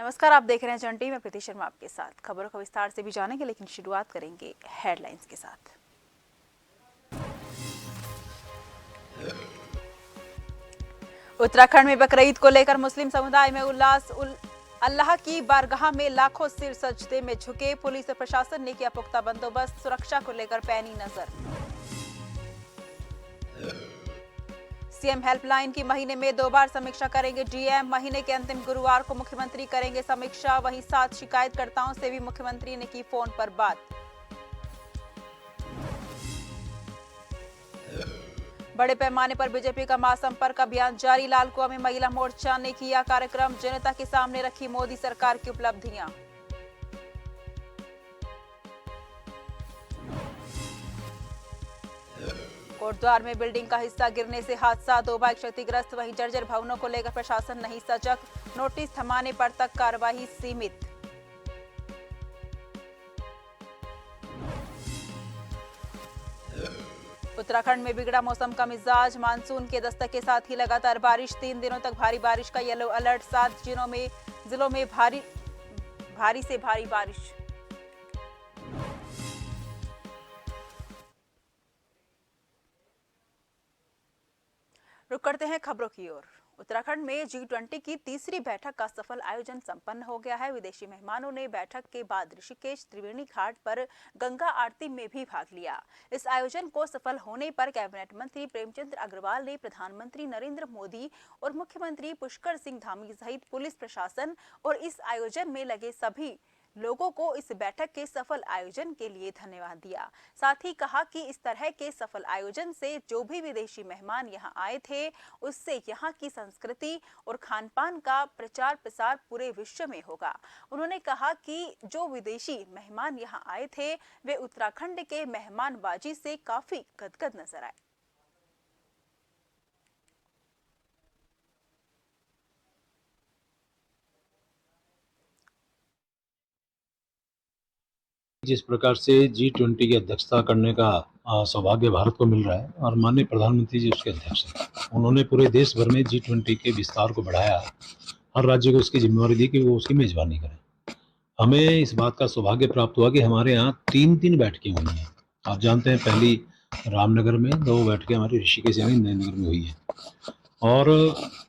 नमस्कार, आप देख रहे हैं जन टीवी में प्रीति शर्मा आपके साथ। खबरों का विस्तार से भी जानेंगे, लेकिन शुरुआत करेंगे हेडलाइंस के साथ। उत्तराखंड में बकरीद को लेकर मुस्लिम समुदाय में उल्लास। अल्लाह की बारगाह में लाखों सिर सजदे में झुके। पुलिस और प्रशासन ने किया पुख्ता बंदोबस्त। सुरक्षा को लेकर पैनी नजर। सीएम हेल्पलाइन की महीने में 2 बार समीक्षा करेंगे डीएम। महीने के अंतिम गुरुवार को मुख्यमंत्री करेंगे समीक्षा। वहीं 7 शिकायतकर्ताओं से भी मुख्यमंत्री ने की फोन पर बात। बड़े पैमाने पर बीजेपी का महासंपर्क अभियान जारी। लालकुआ में महिला मोर्चा ने किया कार्यक्रम। जनता के सामने रखी मोदी सरकार की उपलब्धियां। कोटद्वार में बिल्डिंग का हिस्सा गिरने से हादसा। 2 बाइक क्षतिग्रस्त। वहीं जर्जर भवनों को लेकर प्रशासन नहीं सजग। नोटिस थमाने पर तक कार्रवाई सीमित। उत्तराखंड में बिगड़ा मौसम का मिजाज। मानसून के दस्तक के साथ ही लगातार बारिश। 3 दिनों तक भारी बारिश का येलो अलर्ट। 7 जिलों में भारी से भारी बारिश। रुक करते हैं खबरों की ओर। उत्तराखंड में G20 की तीसरी बैठक का सफल आयोजन संपन्न हो गया है। विदेशी मेहमानों ने बैठक के बाद ऋषिकेश त्रिवेणी घाट पर गंगा आरती में भी भाग लिया। इस आयोजन को सफल होने पर कैबिनेट मंत्री प्रेमचंद अग्रवाल ने प्रधानमंत्री नरेंद्र मोदी और मुख्यमंत्री पुष्कर सिंह धामी सहित पुलिस प्रशासन और इस आयोजन में लगे सभी लोगों को इस बैठक के सफल आयोजन के लिए धन्यवाद दिया। साथ ही कहा कि इस तरह के सफल आयोजन से जो भी विदेशी मेहमान यहां आए थे, उससे यहां की संस्कृति और खानपान का प्रचार प्रसार पूरे विश्व में होगा। उन्होंने कहा कि जो विदेशी मेहमान यहां आए थे, वे उत्तराखंड के मेहमानबाजी से काफी गदगद नजर आए। जिस प्रकार से G20 की अध्यक्षता करने का सौभाग्य भारत को मिल रहा है और माननीय प्रधानमंत्री जी उसके अध्यक्ष हैं, उन्होंने पूरे देश भर में G20 के विस्तार को बढ़ाया। हर राज्य को इसकी जिम्मेवारी दी कि वो उसकी मेजबानी करें। हमें इस बात का सौभाग्य प्राप्त हुआ कि हमारे यहाँ 3 बैठकें हुई हैं। आप जानते हैं, पहली रामनगर में, 2 बैठकें हमारी ऋषिकेश यानी नरेंद्र में हुई है और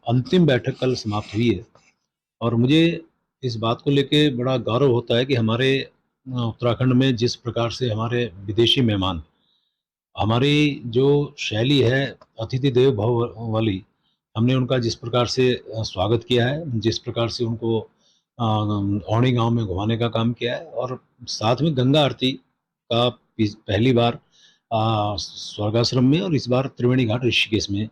अंतिम बैठक कल समाप्त हुई है। और मुझे इस बात को लेके बड़ा गौरव होता है कि हमारे उत्तराखंड में जिस प्रकार से हमारे विदेशी मेहमान, हमारी जो शैली है अतिथि देवो भव वाली, हमने उनका जिस प्रकार से स्वागत किया है, जिस प्रकार से उनको औणी गांव में घुमाने का काम किया है और साथ में गंगा आरती का पहली बार स्वर्गाश्रम में और इस बार त्रिवेणी घाट ऋषिकेश में।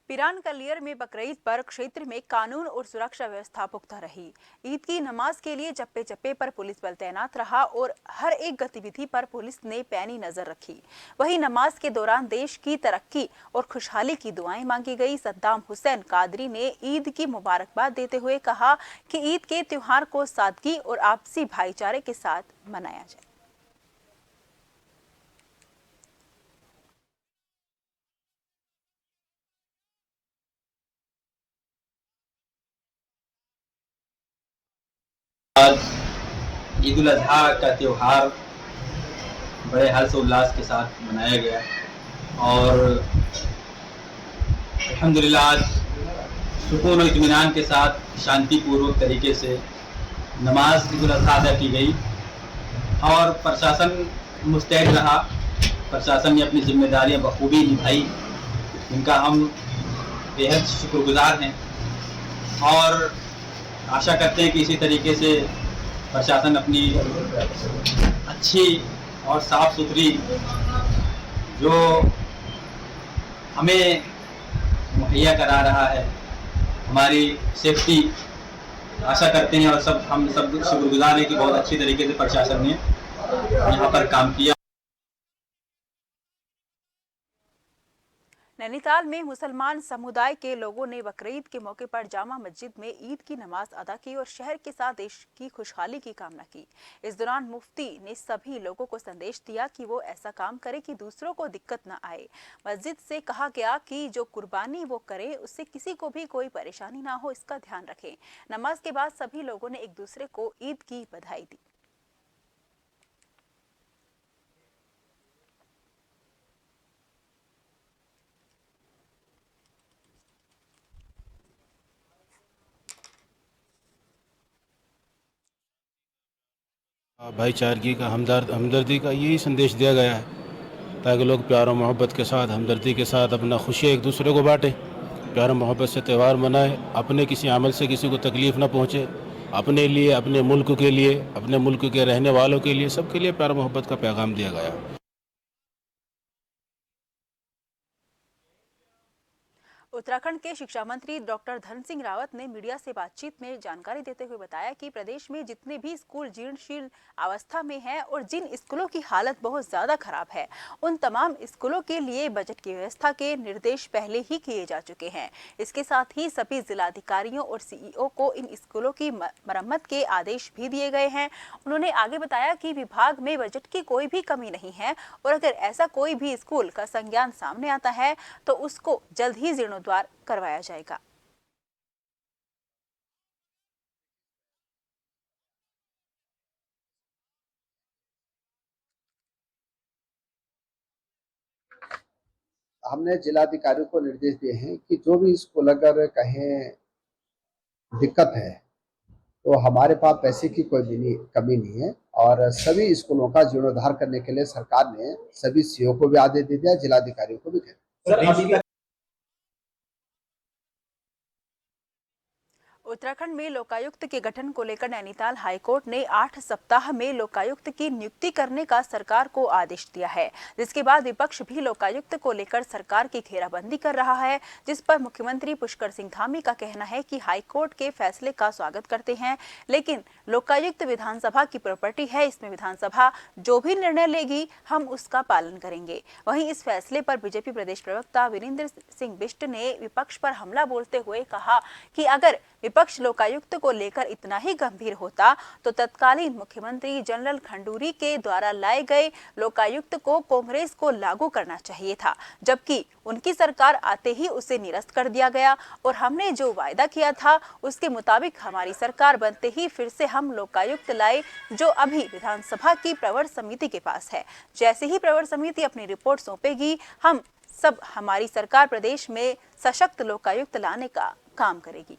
पिरान कलियर में बकरीद पर क्षेत्र में कानून और सुरक्षा व्यवस्था पुख्ता रही। ईद की नमाज के लिए चप्पे चप्पे पर पुलिस बल तैनात रहा और हर एक गतिविधि पर पुलिस ने पैनी नजर रखी। वहीं नमाज के दौरान देश की तरक्की और खुशहाली की दुआएं मांगी गई। सद्दाम हुसैन कादरी ने ईद की मुबारकबाद देते हुए कहा कि ईद के त्योहार को सादगी और आपसी भाईचारे के साथ मनाया जाए। आज ईद उल अजहा का त्यौहार बड़े हर्ष उल्लास के साथ मनाया गया और अल्हम्दुलिल्लाह आज सुकून और इत्मीनान के साथ शांतिपूर्वक तरीके से नमाज ईद उल अजहा अदा की गई और प्रशासन मुस्तैद रहा। प्रशासन ने अपनी जिम्मेदारियां बखूबी निभाई, इनका हम बेहद शुक्रगुजार हैं और आशा करते हैं कि इसी तरीके से प्रशासन अपनी अच्छी और साफ सुथरी जो हमें मुहैया करा रहा है, हमारी सेफ्टी, आशा करते हैं और हम सब शुक्रगुजार हैं कि बहुत अच्छी तरीके से प्रशासन ने यहाँ पर काम किया। नैनीताल में मुसलमान समुदाय के लोगों ने बकरीद के मौके पर जामा मस्जिद में ईद की नमाज अदा की और शहर के साथ देश की खुशहाली की कामना की। इस दौरान मुफ्ती ने सभी लोगों को संदेश दिया कि वो ऐसा काम करे कि दूसरों को दिक्कत न आए। मस्जिद से कहा गया कि जो कुर्बानी वो करे उससे किसी को भी कोई परेशानी ना हो, इसका ध्यान रखें। नमाज के बाद सभी लोगों ने एक दूसरे को ईद की बधाई दी। भाईचारगी का हमदर्दी का यही संदेश दिया गया है ताकि लोग प्यार और मोहब्बत के साथ, हमदर्दी के साथ अपना खुशियाँ एक दूसरे को बांटें, प्यार और मोहब्बत से त्यौहार मनाएं, अपने किसी अमल से किसी को तकलीफ़ ना पहुँचे, अपने लिए, अपने मुल्क के लिए, अपने मुल्क के रहने वालों के लिए, सबके लिए प्यार और मोहब्बत का पैगाम दिया गया है। उत्तराखंड के शिक्षा मंत्री डॉक्टर धन सिंह रावत ने मीडिया से बातचीत में जानकारी देते हुए बताया कि प्रदेश में जितने भी स्कूल जीर्णशील अवस्था में हैं और जिन स्कूलों की हालत बहुत ज्यादा खराब है, उन तमाम स्कूलों के लिए बजट की व्यवस्था के निर्देश पहले ही किए जा चुके हैं। इसके साथ ही सभी जिलाधिकारियों और सीईओ को इन स्कूलों की मरम्मत के आदेश भी दिए गए हैं। उन्होंने आगे बताया कि विभाग में बजट की कोई भी कमी नहीं है और अगर ऐसा कोई भी स्कूल का संज्ञान सामने आता है तो उसको जल्द ही जीर्णोद्धार करवाया जाएगा। हमने जिलाधिकारियों को निर्देश दिए हैं कि जो भी स्कूल अगर कहें दिक्कत है तो हमारे पास पैसे की कोई भी कमी नहीं है और सभी स्कूलों का जीर्णोद्धार करने के लिए सरकार ने सभी सीओ को भी आदेश दे दिया, जिलाधिकारियों को भी कह दिया। उत्तराखंड में लोकायुक्त के गठन को लेकर नैनीताल हाईकोर्ट ने 8 सप्ताह में लोकायुक्त की नियुक्ति करने का सरकार को आदेश दिया है, जिसके बाद विपक्ष भी लोकायुक्त को लेकर सरकार की घेराबंदी कर रहा है, जिस पर मुख्यमंत्री पुष्कर सिंह धामी का कहना है कि हाईकोर्ट के फैसले का स्वागत करते हैं, लेकिन लोकायुक्त विधानसभा की प्रॉपर्टी है, इसमें विधानसभा जो भी निर्णय लेगी हम उसका पालन करेंगे। वहीं इस फैसले पर बीजेपी प्रदेश प्रवक्ता वीरेंद्र सिंह बिष्ट ने विपक्ष पर हमला बोलते हुए कहा कि अगर विपक्ष लोकायुक्त को लेकर इतना ही गंभीर होता तो तत्कालीन मुख्यमंत्री जनरल खंडूरी के द्वारा लाए गए लोकायुक्त को कांग्रेस को लागू करना चाहिए था, जबकि उनकी सरकार आते ही उसे निरस्त कर दिया गया और हमने जो वायदा किया था उसके मुताबिक हमारी सरकार बनते ही फिर से हम लोकायुक्त लाए, जो अभी विधानसभा की प्रवर समिति के पास है। जैसे ही प्रवर समिति अपनी रिपोर्ट सौंपेगी, हम सब हमारी सरकार प्रदेश में सशक्त लोकायुक्त लाने का काम करेगी।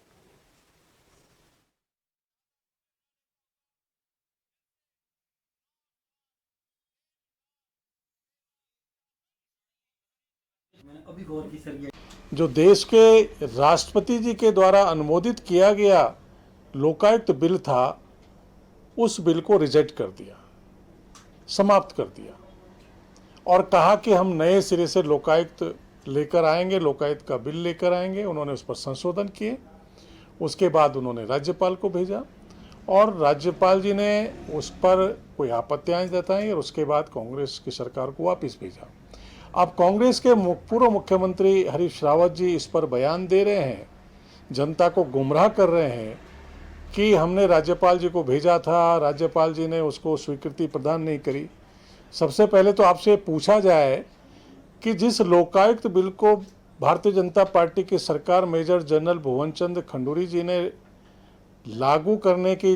जो देश के राष्ट्रपति जी के द्वारा अनुमोदित किया गया लोकायुक्त बिल था, उस बिल को रिजेक्ट कर दिया, समाप्त कर दिया और कहा कि हम नए सिरे से लोकायुक्त लेकर आएंगे, लोकायुक्त का बिल लेकर आएंगे। उन्होंने उस पर संशोधन किए, उसके बाद उन्होंने राज्यपाल को भेजा और राज्यपाल जी ने उस पर कोई आपत्तियां जताई और उसके बाद कांग्रेस की सरकार को वापस भेजा। अब कांग्रेस के पूर्व मुख्यमंत्री हरीश रावत जी इस पर बयान दे रहे हैं, जनता को गुमराह कर रहे हैं कि हमने राज्यपाल जी को भेजा था, राज्यपाल जी ने उसको स्वीकृति प्रदान नहीं करी। सबसे पहले तो आपसे पूछा जाए कि जिस लोकायुक्त बिल को भारतीय जनता पार्टी की सरकार मेजर जनरल भुवन चंद्र खंडूरी जी ने लागू करने की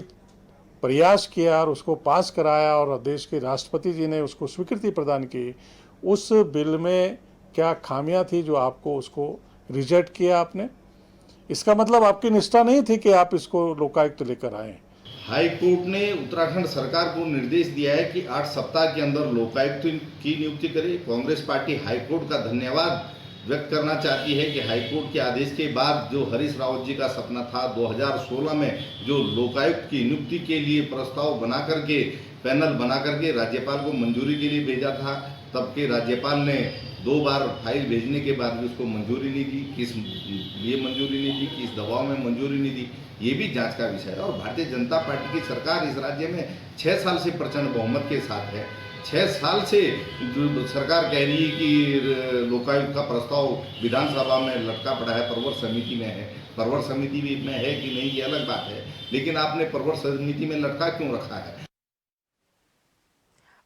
प्रयास किया और उसको पास कराया और देश के राष्ट्रपति जी ने उसको स्वीकृति प्रदान की, उस बिल में क्या खामियां थी जो आपको उसको रिजेक्ट किया आपने? इसका मतलब आपकी निष्ठा नहीं थी कि आप इसको लोकायुक्त लेकर आए। हाई कोर्ट ने उत्तराखंड सरकार को निर्देश दिया है कि 8 सप्ताह के अंदर लोकायुक्त की नियुक्ति करे। कांग्रेस पार्टी हाई कोर्ट का धन्यवाद व्यक्त करना चाहती है कि हाई कोर्ट के आदेश के बाद जो हरीश रावत जी का सपना था 2016 में जो लोकायुक्त की नियुक्ति के लिए प्रस्ताव बना करके, पैनल बना करके राज्यपाल को मंजूरी के लिए भेजा था, तब के राज्यपाल ने 2 बार फाइल भेजने के बाद भी उसको मंजूरी नहीं दी। किस लिए मंजूरी नहीं दी, किस दबाव में मंजूरी नहीं दी, ये भी जांच का विषय है। और भारतीय जनता पार्टी की सरकार इस राज्य में 6 साल से प्रचंड बहुमत के साथ है 6 साल से जो सरकार कह रही है कि लोकायुक्त का प्रस्ताव विधानसभा में लटका पड़ा है, परवर समिति में है। परवर समिति में है कि नहीं ये अलग बात है, लेकिन आपने परवर समिति में लटका क्यों रखा है?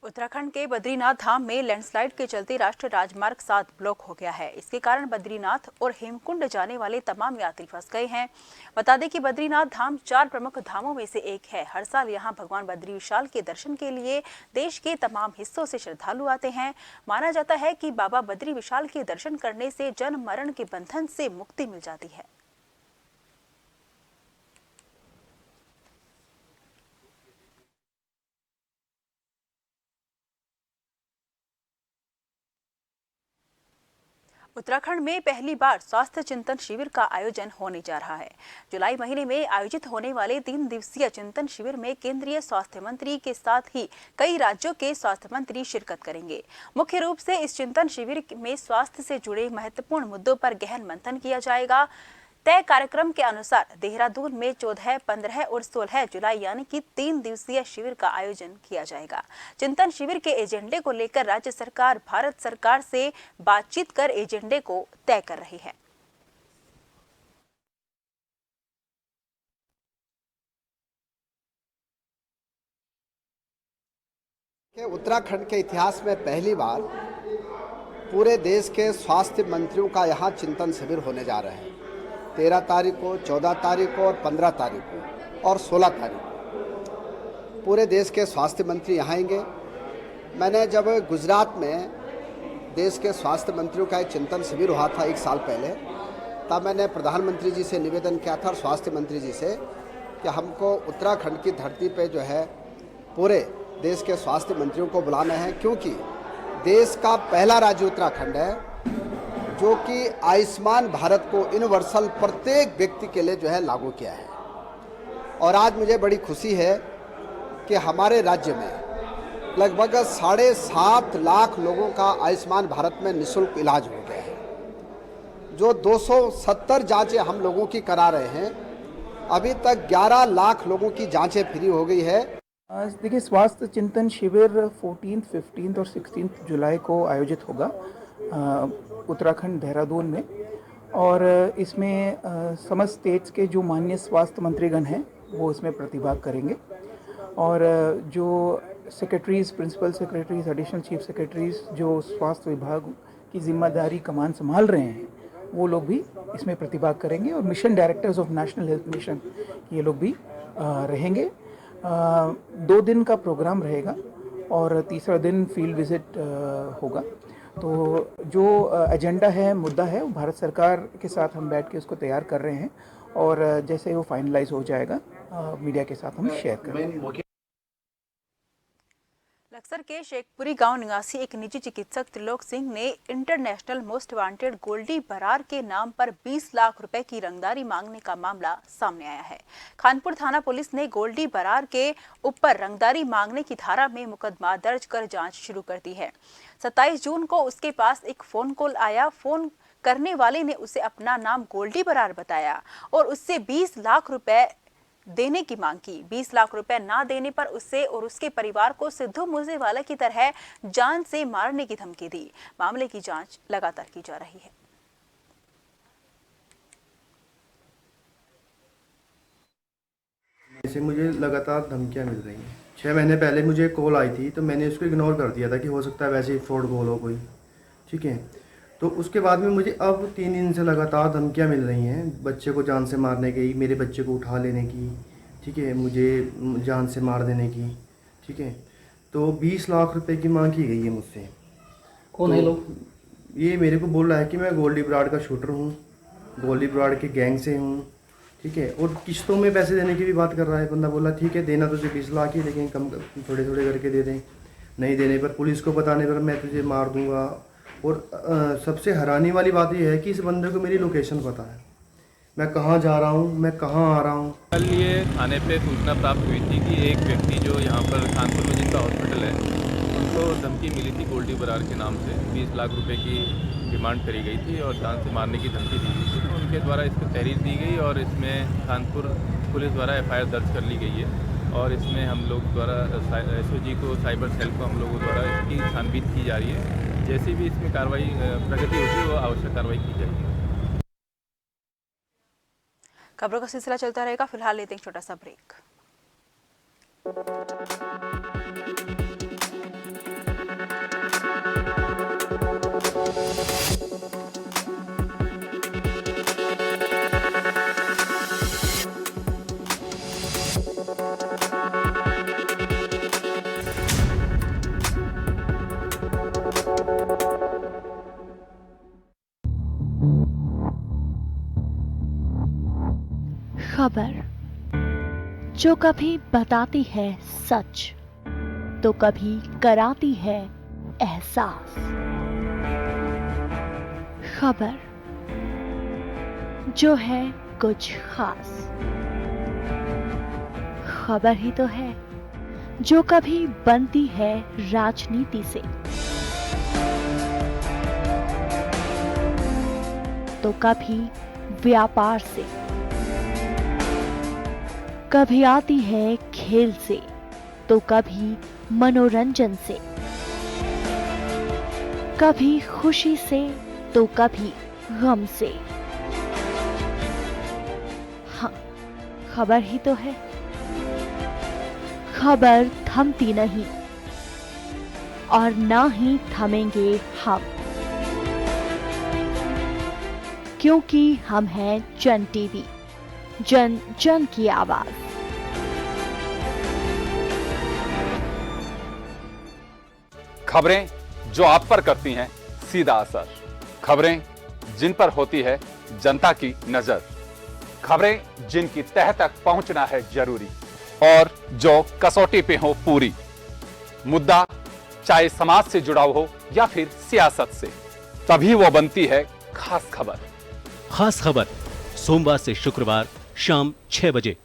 उत्तराखंड के बद्रीनाथ धाम में लैंडस्लाइड के चलते राष्ट्रीय राजमार्ग 7 ब्लॉक हो गया है। इसके कारण बद्रीनाथ और हेमकुंड जाने वाले तमाम यात्री फंस गए हैं। बता दें कि बद्रीनाथ धाम 4 प्रमुख धामों में से एक है। हर साल यहां भगवान बद्री विशाल के दर्शन के लिए देश के तमाम हिस्सों से श्रद्धालु आते हैं। माना जाता है कि बाबा बद्री विशाल के दर्शन करने से जन्म मरण के बंधन से मुक्ति मिल जाती है। उत्तराखंड में पहली बार स्वास्थ्य चिंतन शिविर का आयोजन होने जा रहा है। जुलाई महीने में आयोजित होने वाले 3 दिवसीय चिंतन शिविर में केंद्रीय स्वास्थ्य मंत्री के साथ ही कई राज्यों के स्वास्थ्य मंत्री शिरकत करेंगे। मुख्य रूप से इस चिंतन शिविर में स्वास्थ्य से जुड़े महत्वपूर्ण मुद्दों पर गहन मंथन किया जाएगा। तय कार्यक्रम के अनुसार देहरादून में 14, 15 और 16 जुलाई यानी कि 3 दिवसीय शिविर का आयोजन किया जाएगा। चिंतन शिविर के एजेंडे को लेकर राज्य सरकार भारत सरकार से बातचीत कर एजेंडे को तय कर रही है। उत्तराखंड के इतिहास में पहली बार पूरे देश के स्वास्थ्य मंत्रियों का यहाँ चिंतन शिविर होने जा रहे हैं। 13 तारीख को, 14 तारीख को और 15 तारीख को और 16 तारीख को पूरे देश के स्वास्थ्य मंत्री यहाँ आएंगे। मैंने जब गुजरात में देश के स्वास्थ्य मंत्रियों का एक चिंतन शिविर हुआ था 1 साल पहले, तब मैंने प्रधानमंत्री जी से निवेदन किया था और स्वास्थ्य मंत्री जी से कि हमको उत्तराखंड की धरती पे जो है पूरे देश के स्वास्थ्य मंत्रियों को बुलाना है, क्योंकि देश का पहला राज्य उत्तराखंड है जो कि आयुष्मान भारत को यूनिवर्सल प्रत्येक व्यक्ति के लिए जो है लागू किया है। और आज मुझे बड़ी खुशी है कि हमारे राज्य में लगभग 7.5 लाख लोगों का आयुष्मान भारत में निःशुल्क इलाज हो गया है। जो 270 जांचें हम लोगों की करा रहे हैं, अभी तक 11 लाख लोगों की जांचें फ्री हो गई है। देखिए, स्वास्थ्य चिंतन शिविर 14, 15 और 16 जुलाई को आयोजित होगा उत्तराखंड देहरादून में, और इसमें समस्त स्टेट्स के जो माननीय स्वास्थ्य मंत्रीगण हैं वो इसमें प्रतिभाग करेंगे। और जो secretaries, principal secretaries, additional chief secretaries जो स्वास्थ्य विभाग की जिम्मेदारी कमान संभाल रहे हैं, वो लोग भी इसमें प्रतिभाग करेंगे। और mission directors of national health mission ये लोग भी रहेंगे। 2 दिन का प्रोग्राम रहेगा और तीसरा दिन फील्ड विजिट होगा। तो जो एजेंडा है, मुद्दा है, वो भारत सरकार के साथ हम बैठ के उसको तैयार कर रहे हैं और जैसे वो फाइनलाइज हो जाएगा मीडिया के साथ हम शेयर करेंगे। लक्सर के शेखपुरी गांव निवासी एक निजी चिकित्सक त्रिलोक सिंह ने international most wanted Goldy Brar के नाम पर 20 लाख रुपए की रंगदारी मांगने का मामला सामने आया है। खानपुर थाना पुलिस ने गोल्डी बरार के ऊपर रंगदारी मांगने की धारा में मुकदमा दर्ज कर जांच शुरू कर दी है। 27 जून को उसके पास एक फोन कॉल आया। फोन करने वाले ने उसे अपना नाम गोल्डी बरार बताया और उससे 20 लाख रुपए देने की मांग की। 20 लाख रुपए ना देने पर उसे और उसके परिवार को सिद्धू मूसेवाला की तरह जान से मारने की धमकी दी। मामले की जांच लगातार की जा रही है। ऐसे मुझे लगातार धमकियां मिल रही हैं। 6 महीने पहले मुझे कॉल आई थी तो मैंने उसको इग्नोर कर दिया था कि हो सकता है वैसे ही फ्रॉड कॉल हो कोई, ठीक है। तो उसके बाद में मुझे अब 3 दिन से लगातार धमकियां मिल रही हैं, बच्चे को जान से मारने की, मेरे बच्चे को उठा लेने की, ठीक है, मुझे जान से मार देने की, ठीक है। तो 20 लाख रुपए की मांग की गई है मुझसे। कौन है लोग? ये मेरे को बोल रहा है कि मैं गोल्डी बराड़ का शूटर हूँ, गोल्डी बराड़ के गैंग से हूँ, ठीक है। और किस्तों में पैसे देने की भी बात कर रहा है। बंदा बोला ठीक है देना तुझे 20 लाख ही, लेकिन कम थोड़े थोड़े करके दे दें, नहीं देने पर, पुलिस को बताने पर मैं तुझे मार दूंगा। और सबसे हैरानी वाली बात यह है कि इस बंदे को मेरी लोकेशन पता है, मैं कहाँ जा रहा हूँ, मैं कहाँ आ रहा हूँ। कल ये थाने पे सूचना प्राप्त हुई थी कि एक व्यक्ति जो यहाँ पर खानपुर में जिनका हॉस्पिटल है, उनको धमकी मिली थी गोल्डी बरार के नाम से। 20 लाख रुपए की डिमांड करी गई थी और जान से मारने की धमकी दी गई थी। तो उनके द्वारा इसको तहरीर दी गई और इसमें खानपुर पुलिस द्वारा FIR दर्ज कर ली गई है और इसमें हम लोग द्वारा एसओजी को, साइबर सेल को हम लोगों द्वारा इसकी छानबीन की जा रही है। जैसे भी इसमें कार्रवाई प्रगति होगी वो आवश्यक कार्रवाई की जाएगी। खबरों का सिलसिला चलता रहेगा, फिलहाल लेते हैं एक छोटा सा ब्रेक। खबर जो कभी बताती है सच तो कभी कराती है एहसास। खबर जो है कुछ खास। खबर ही तो है जो कभी बनती है राजनीति से तो कभी व्यापार से, कभी आती है खेल से तो कभी मनोरंजन से, कभी खुशी से तो कभी गम से। हाँ, खबर ही तो है। खबर थमती नहीं और ना ही थमेंगे हम, क्योंकि हम हैं जन टीवी, जन जन की आवाज। खबरें जो आप पर करती हैं सीधा असर, खबरें जिन पर होती है जनता की नजर, खबरें जिनकी तह तक पहुंचना है जरूरी और जो कसौटी पे हो पूरी। मुद्दा चाहे समाज से जुड़ा हो या फिर सियासत से, तभी वो बनती है खास खबर। खास खबर सोमवार से शुक्रवार शाम 6 बजे।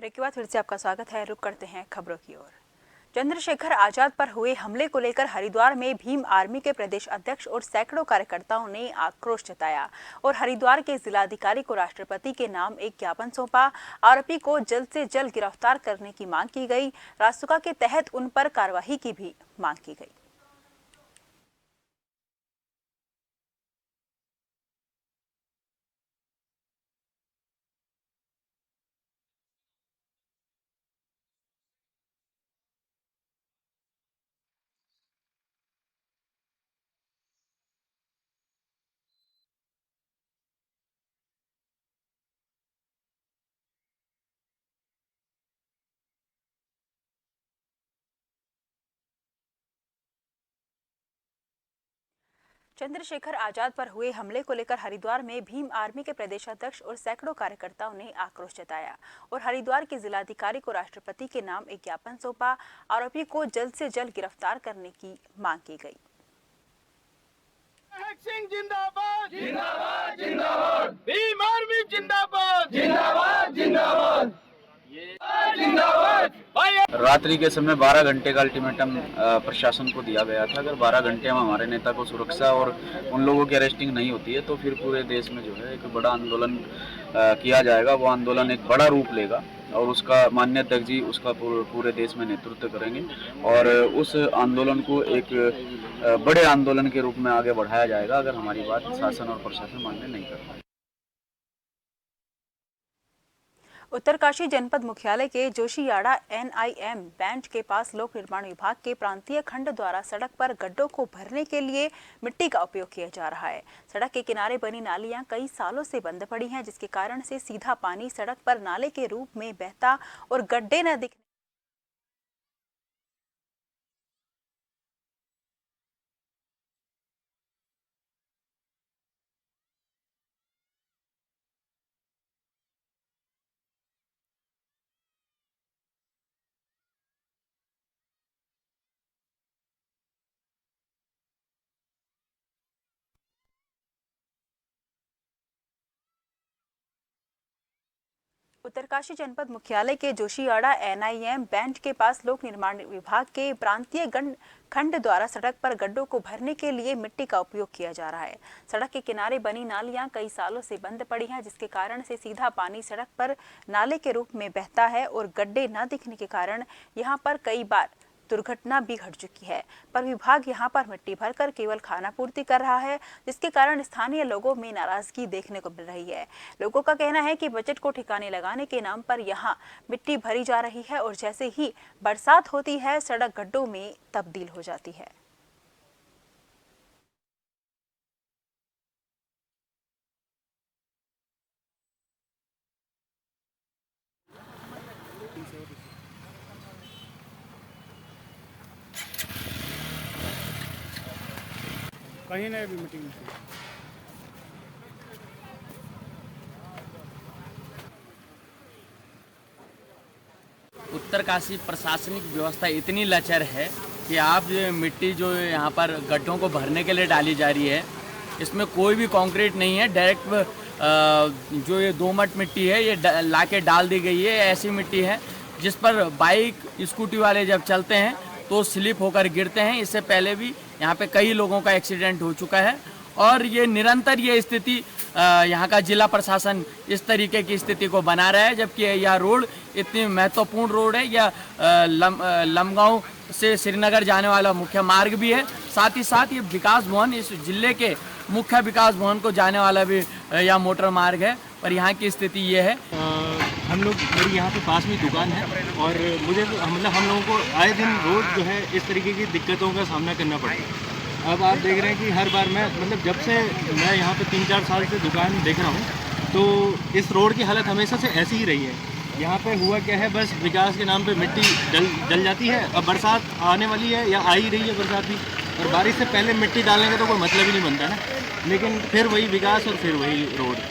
ब्रेक के बाद फिर से आपका स्वागत है। रुक करते हैं खबरों की ओर। चंद्रशेखर आजाद पर हुए हमले को लेकर हरिद्वार में भीम आर्मी के प्रदेश अध्यक्ष और सैकड़ों कार्यकर्ताओं ने आक्रोश जताया और हरिद्वार के जिलाधिकारी को राष्ट्रपति के नाम एक ज्ञापन सौंपा। आरोपी को जल्द से जल्द गिरफ्तार करने की मांग की गई। रासुका के तहत उन पर कार्रवाई की भी मांग की गई। चंद्रशेखर आजाद पर हुए हमले को लेकर हरिद्वार में भीम आर्मी के प्रदेशाध्यक्ष और सैकड़ों कार्यकर्ताओं ने आक्रोश जताया और हरिद्वार के जिलाधिकारी को राष्ट्रपति के नाम एक ज्ञापन सौंपा। आरोपी को जल्द से जल्द गिरफ्तार करने की मांग की गई। जिंदाबाद जिंदाबाद जिंदाबाद, भीम आर्मी जिंदाबाद जिंदाबाद जिंदाबाद जिंदाबाद। रात्रि के समय 12 घंटे का अल्टीमेटम प्रशासन को दिया गया था। अगर 12 घंटे में हमारे नेता को सुरक्षा और उन लोगों की अरेस्टिंग नहीं होती है तो फिर पूरे देश में जो है एक बड़ा आंदोलन किया जाएगा। वो आंदोलन एक बड़ा रूप लेगा और उसका माननीय अध्यक्ष जी उसका पूरे देश में नेतृत्व करेंगे और उस आंदोलन को एक बड़े आंदोलन के रूप में आगे बढ़ाया जाएगा अगर हमारी बात शासन और प्रशासन मान्य नहीं कर पाए। उत्तरकाशी जनपद मुख्यालय के जोशीयाड़ा NIM बैंक के पास लोक निर्माण विभाग के प्रांतीय खंड द्वारा सड़क पर गड्ढों को भरने के लिए मिट्टी का उपयोग किया जा रहा है। सड़क के किनारे बनी नालियां कई सालों से बंद पड़ी हैं, जिसके कारण से सीधा पानी सड़क पर नाले के रूप में बहता और गड्ढे न दिखने उत्तरकाशी जनपद मुख्यालय के जोशीयाड़ा NIM बैंक के पास लोक निर्माण विभाग के प्रांतीय खंड द्वारा सड़क पर गड्ढों को भरने के लिए मिट्टी का उपयोग किया जा रहा है। सड़क के किनारे बनी नालियां कई सालों से बंद पड़ी हैं, जिसके कारण से सीधा पानी सड़क पर नाले के रूप में बहता है और गड्ढे न दिखने के कारण यहां पर कई बार दुर्घटना भी घट चुकी है। पर विभाग यहां पर मिट्टी भरकर केवल खानापूर्ति कर रहा है, जिसके कारण स्थानीय लोगों में नाराजगी देखने को मिल रही है। लोगों का कहना है कि बजट को ठिकाने लगाने के नाम पर यहां मिट्टी भरी जा रही है और जैसे ही बरसात होती है सड़क गड्ढों में तब्दील हो जाती है। कहीं नहीं भी मीटिंग में उत्तरकाशी प्रशासनिक व्यवस्था इतनी लचर है कि आप जो मिट्टी जो यहाँ पर गड्ढों को भरने के लिए डाली जा रही है, इसमें कोई भी कंक्रीट नहीं है। डायरेक्ट जो ये दोमट मिट्टी है ये लाके डाल दी गई है। ऐसी मिट्टी है जिस पर बाइक स्कूटी वाले जब चलते हैं तो स्लिप होकर गिरते हैं। इससे पहले भी यहाँ पे कई लोगों का एक्सीडेंट हो चुका है और ये निरंतर ये स्थिति यहाँ का जिला प्रशासन इस तरीके की स्थिति को बना रहा है, जबकि यह रोड इतनी महत्वपूर्ण रोड है। यह लमगांव से श्रीनगर जाने वाला मुख्य मार्ग भी है। साथ ही साथ ये विकास भवन, इस जिले के मुख्य विकास भवन को जाने वाला भी यह मोटर मार्ग है। पर यहाँ की स्थिति ये है, हम लोग मेरी यहाँ पे पास में दुकान है और मुझे मतलब हम लोगों को आए दिन रोज जो है इस तरीके की दिक्कतों का सामना करना पड़ता है। अब आप देख रहे हैं कि हर बार मैं मतलब जब से मैं यहाँ पे 3-4 साल से दुकान देख रहा हूँ तो इस रोड की हालत हमेशा से ऐसी ही रही है। यहाँ पे हुआ क्या है, बस विकास के नाम पे मिट्टी जल जाती है। अब बरसात आने वाली है या आ ही रही है बरसात भी, और बारिश से पहले मिट्टी डालने का तो कोई मतलब ही नहीं बनता ना, लेकिन फिर वही विकास और फिर वही रोड।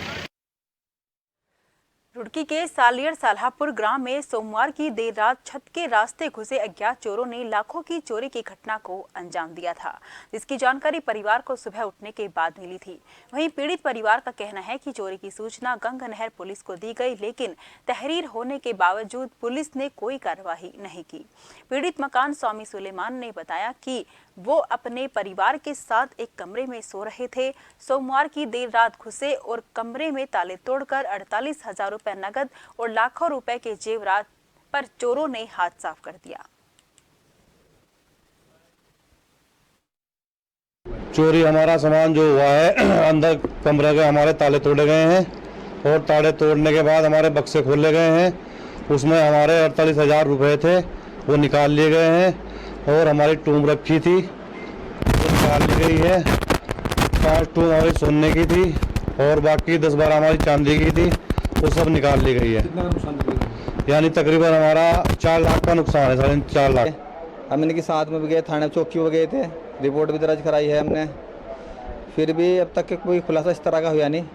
रुड़की के सालियर साल्हापुर ग्राम में सोमवार की देर रात छत के रास्ते घुसे अज्ञात चोरों ने लाखों की चोरी की घटना को अंजाम दिया था, जिसकी जानकारी परिवार को सुबह उठने के बाद मिली थी। वहीं पीड़ित परिवार का कहना है कि चोरी की सूचना गंगा नहर पुलिस को दी गई, लेकिन तहरीर होने के बावजूद पुलिस ने कोई कार्रवाई नहीं की। पीड़ित मकान स्वामी सुलेमान ने बताया कि वो अपने परिवार के साथ एक कमरे में सो रहे थे। सोमवार की देर रात घुसे और कमरे में ताले तोड़कर 48,000 रुपए नगद और लाखों रुपए के जेवरात पर चोरों ने हाथ साफ कर दिया। चोरी हमारा सामान जो हुआ है अंदर कमरे के हमारे ताले तोड़े गए हैं और ताले तोड़ने के बाद हमारे बक्से खोले गए हैं। उसमें हमारे 48,000 रुपए थे, वो निकाल लिए गए हैं और हमारी टूम रखी थी वो निकाल ली गई है। 5 टूम हमारी सोने की थी और बाकी 10-12 हमारी चांदी की थी, वो सब निकाल ली गई है। यानी तकरीबन हमारा 4 लाख का नुकसान है, 4.5 लाख। हम इनके साथ में भी गए, थाने चौकी में गए थे, रिपोर्ट भी दर्ज कराई है हमने। फिर भी अब तक कोई खुलासा इस तरह का हुआ नहीं।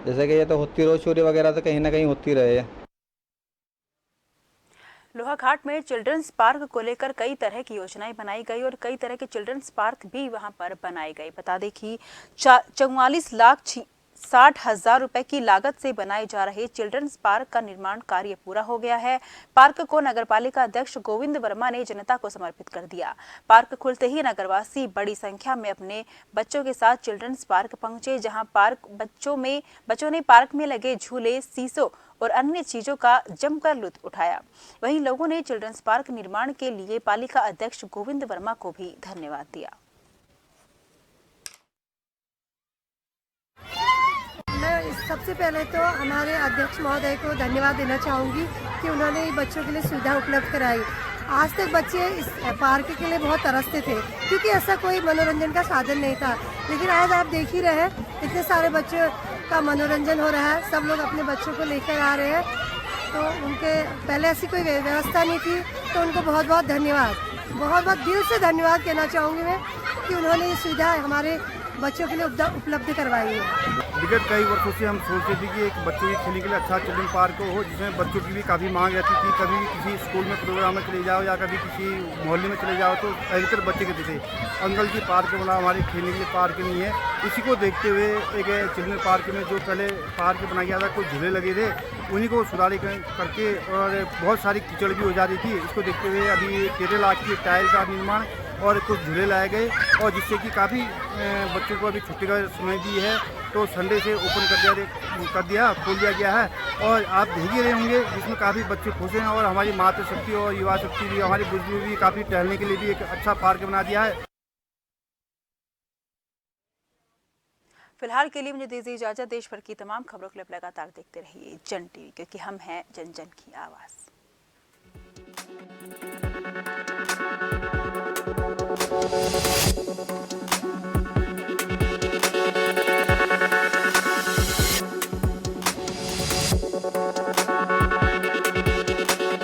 जैसे कि ये तो होती रोज चोरी वगैरह तो कहीं ना कहीं होती रहे है। लोहाघाट में चिल्ड्रंस पार्क को लेकर कई तरह की योजनाएं बनाई गई और कई तरह के चिल्ड्रंस पार्क भी वहां पर बनाए गए। बता दें कि 44,60,000 रुपए की लागत से बनाए जा रहे चिल्ड्रंस पार्क का निर्माण कार्य पूरा हो गया है। पार्क को नगरपालिका अध्यक्ष गोविंद वर्मा ने जनता को समर्पित कर दिया। पार्क खुलते ही नगरवासी बड़ी संख्या में अपने बच्चों के साथ चिल्ड्रंस पार्क पहुंचे, जहां बच्चों ने पार्क में लगे झूले, शीशों और अन्य चीजों का जमकर लुत्फ उठाया। वहीं लोगों ने चिल्ड्रंस पार्क निर्माण के लिए पालिका अध्यक्ष गोविंद वर्मा को भी धन्यवाद दिया। मैं सबसे पहले तो हमारे अध्यक्ष महोदय को धन्यवाद देना चाहूँगी कि उन्होंने बच्चों के लिए सुविधा उपलब्ध कराई। आज तक बच्चे इस पार्क के लिए बहुत तरसते थे क्योंकि ऐसा कोई मनोरंजन का साधन नहीं था, लेकिन आज आप देख ही रहे हैं इतने सारे बच्चों का मनोरंजन हो रहा है। सब लोग अपने बच्चों को लेकर आ रहे हैं, तो उनके पहले ऐसी कोई व्यवस्था नहीं थी, तो उनको बहुत बहुत धन्यवाद, बहुत बहुत दिल से धन्यवाद कहना चाहूँगी मैं कि उन्होंने ये सुविधा हमारे बच्चों के लिए उपलब्ध करवाई है। विगत कई वर्षों से हम सोचते थे कि एक बच्चों के खेलने के लिए अच्छा चिल्ड्रन पार्क हो, जिसमें बच्चों की भी काफ़ी मांग रहती थी। कभी किसी स्कूल में प्रोग्राम में चले जाओ या कभी किसी मोहल्ले में चले जाओ तो अधिकतर बच्चे कहते थे अंकल जी पार्क बना, हमारे खेलने के लिए पार्क नहीं है। इसी को देखते हुए एक चिल्ड्रन पार्क में जो पहले पार्क बनाया गया था, कुछ झूले लगे थे, उन्हीं को सुधार करके और बहुत सारी कीचड़ भी हो जा रही थी। इसको देखते हुए अभी 13 लाख की टाइल का निर्माण और कुछ झूले लाए गए, और जिससे कि काफ़ी बच्चों को अभी छुट्टी का समय भी है तो संडे से ओपन खोल दिया गया है। और आप देख ही रहे होंगे जिसमें काफ़ी बच्चे खुश हैं, और हमारी मातृशक्ति और युवा शक्ति भी, हमारी बुजुर्ग भी काफ़ी टहलने के लिए भी एक अच्छा पार्क बना दिया है। फिलहाल के लिए मुझे दीजिए इजाजत। देश भर की तमाम खबरों के लिए लगातार देखते रहिए जन टीवी, क्योंकि हम हैं जन जन की आवाज़।